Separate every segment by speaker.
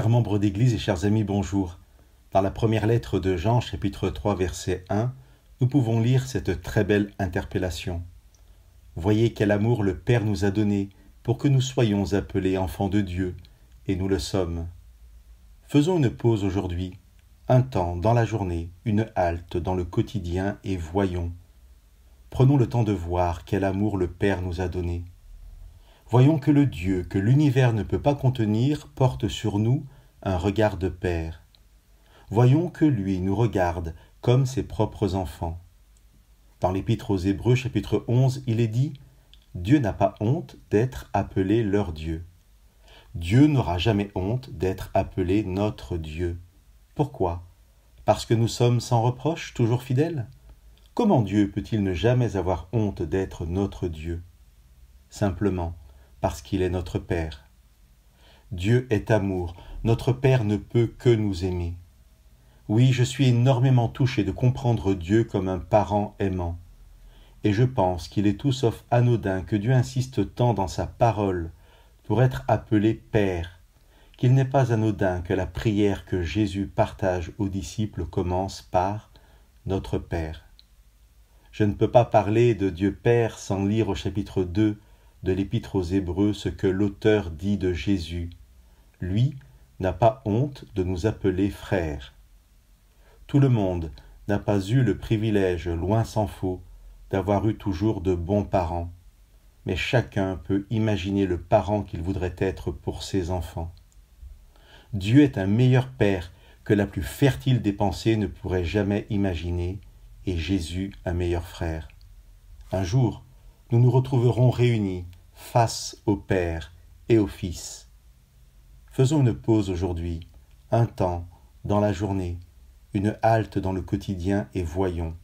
Speaker 1: Chers membres d'Église et chers amis, bonjour. Dans la première lettre de Jean, chapitre 3, verset 1, nous pouvons lire cette très belle interpellation. Voyez quel amour le Père nous a donné pour que nous soyons appelés enfants de Dieu, et nous le sommes. Faisons une pause aujourd'hui, un temps dans la journée, une halte dans le quotidien et voyons. Prenons le temps de voir quel amour le Père nous a donné. Voyons que le Dieu que l'univers ne peut pas contenir porte sur nous un regard de Père. Voyons que lui nous regarde comme ses propres enfants. Dans l'Épître aux Hébreux, chapitre 11, il est dit « Dieu n'a pas honte d'être appelé leur Dieu ». Dieu n'aura jamais honte d'être appelé notre Dieu. Pourquoi? Parce que nous sommes sans reproche, toujours fidèles? Comment Dieu peut-il ne jamais avoir honte d'être notre Dieu? Simplement, parce qu'il est notre Père. Dieu est amour, notre Père ne peut que nous aimer. Oui, je suis énormément touché de comprendre Dieu comme un parent aimant. Et je pense qu'il est tout sauf anodin que Dieu insiste tant dans sa parole pour être appelé Père, qu'il n'est pas anodin que la prière que Jésus partage aux disciples commence par « Notre Père ». Je ne peux pas parler de Dieu Père sans lire au chapitre 2 de l'Épître aux Hébreux ce que l'auteur dit de Jésus. Lui n'a pas honte de nous appeler frères. Tout le monde n'a pas eu le privilège, loin s'en faut, d'avoir eu toujours de bons parents, mais chacun peut imaginer le parent qu'il voudrait être pour ses enfants. Dieu est un meilleur père que la plus fertile des pensées ne pourrait jamais imaginer, et Jésus un meilleur frère. Un jour, nous nous retrouverons réunis face au Père et au Fils. Faisons une pause aujourd'hui, un temps dans la journée, une halte dans le quotidien et voyons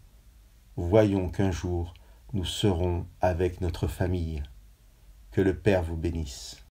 Speaker 1: qu'un jour nous serons avec notre famille. Que le Père vous bénisse.